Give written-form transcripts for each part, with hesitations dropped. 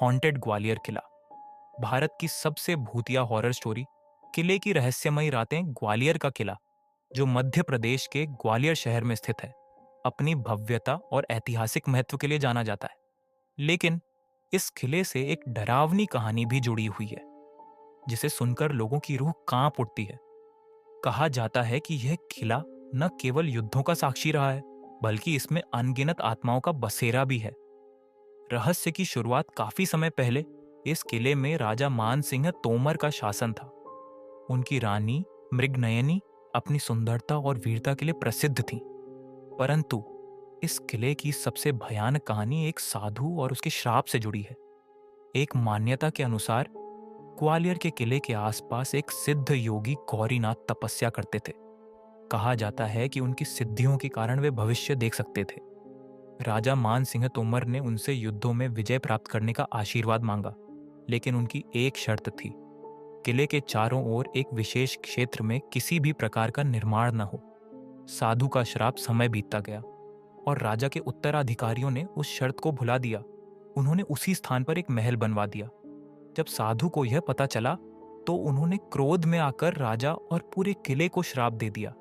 Haunted Gwalior किला। भारत की सबसे भूतिया हॉरर स्टोरी किले की रहस्यमयी रातें। ग्वालियर का किला, जो मध्य प्रदेश के ग्वालियर शहर में स्थित है, अपनी भव्यता और ऐतिहासिक महत्व के लिए जाना जाता है। लेकिन इस किले से एक डरावनी कहानी भी जुड़ी हुई है, जिसे सुनकर लोगों की रूह कांप उठती है। कहा जाता है कि यह किला न केवल युद्धों का साक्षी रहा है, बल्कि इसमें अनगिनत आत्माओं का बसेरा भी है। रहस्य की शुरुआत काफी समय पहले इस किले में राजा मान सिंह तोमर का शासन था। उनकी रानी मृगनयनी अपनी सुंदरता और वीरता के लिए प्रसिद्ध थी। परंतु इस किले की सबसे भयानक कहानी एक साधु और उसके श्राप से जुड़ी है। एक मान्यता के अनुसार ग्वालियर के किले के आसपास एक सिद्ध योगी गौरीनाथ तपस्या करते थे। कहा जाता है कि उनकी सिद्धियों के कारण वे भविष्य देख सकते थे। राजा मान सिंह तोमर ने उनसे युद्धों में विजय प्राप्त करने का आशीर्वाद मांगा, लेकिन उनकी एक शर्त थी। किले के चारों ओर एक विशेष क्षेत्र में किसी भी प्रकार का निर्माण न हो। साधु का श्राप समय बीतता गया और राजा के उत्तराधिकारियों ने उस शर्त को भुला दिया। उन्होंने उसी स्थान पर एक महल बनवा दिया। जब साधु को यह पता चला तो उन्होंने क्रोध में आकर राजा और पूरे किले को श्राप दे दिया।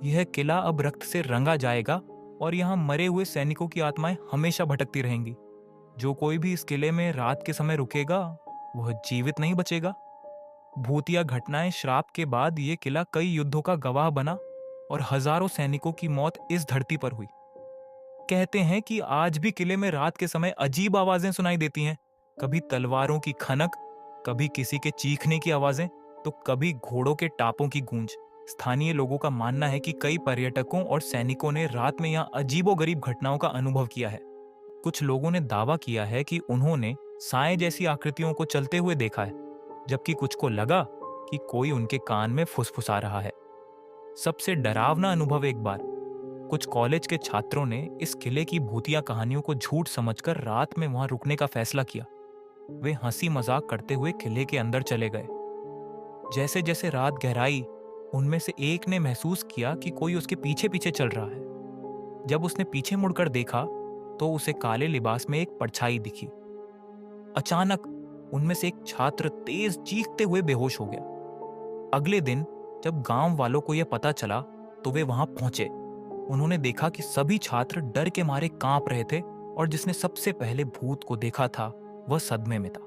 यह किला अब रक्त से रंगा जाएगा और यहाँ मरे हुए सैनिकों की आत्माएं हमेशा भटकती रहेंगी। जो कोई भी इस किले में रात के समय रुकेगा, वह जीवित नहीं बचेगा। भूतिया घटनाएं श्राप के बाद ये किला कई युद्धों का गवाह बना और हजारों सैनिकों की मौत इस धरती पर हुई। कहते हैं कि आज भी किले में रात के समय अजीब आवाजें सुनाई देती हैं। कभी तलवारों की खनक, कभी किसी के चीखने की आवाजें, तो कभी घोड़ों के टापों की गूंज। स्थानीय लोगों का मानना है कि कई पर्यटकों और सैनिकों ने रात में यहाँ अजीबोगरीब घटनाओं का अनुभव किया है। कुछ लोगों ने दावा किया है कि उन्होंने साए जैसी आकृतियों को चलते हुए देखा है, जबकि कुछ को लगा कि कोई उनके कान में फुसफुसा रहा है। सबसे डरावना अनुभव एक बार कुछ कॉलेज के छात्रों ने इस किले की भूतिया कहानियों को झूठ समझकर रात में वहां रुकने का फैसला किया। वे हंसी मजाक करते हुए किले के अंदर चले गए। जैसे जैसे रात गहराई, उनमें से एक ने महसूस किया कि कोई उसके पीछे पीछे चल रहा है। जब उसने पीछे मुड़कर देखा तो उसे काले लिबास में एक परछाई दिखी। अचानक उनमें से एक छात्र तेज चीखते हुए बेहोश हो गया। अगले दिन जब गांव वालों को यह पता चला तो वे वहां पहुंचे। उन्होंने देखा कि सभी छात्र डर के मारे कांप रहे थे और जिसने सबसे पहले भूत को देखा था वह सदमे में था।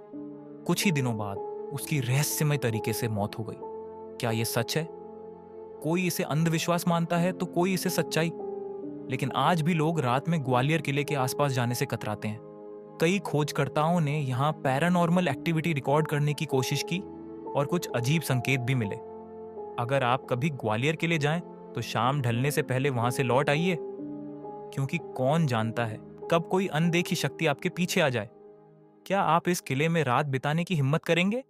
कुछ ही दिनों बाद उसकी रहस्यमय तरीके से मौत हो गई। क्या यह सच है? कोई इसे अंधविश्वास मानता है तो कोई इसे सच्चाई। लेकिन आज भी लोग रात में ग्वालियर किले के आसपास जाने से कतराते हैं। कई खोजकर्ताओं ने यहाँ पैरानॉर्मल एक्टिविटी रिकॉर्ड करने की कोशिश की और कुछ अजीब संकेत भी मिले। अगर आप कभी ग्वालियर किले जाएं तो शाम ढलने से पहले वहां से लौट आइए, क्योंकि कौन जानता है कब कोई अनदेखी शक्ति आपके पीछे आ जाए। क्या आप इस किले में रात बिताने की हिम्मत करेंगे?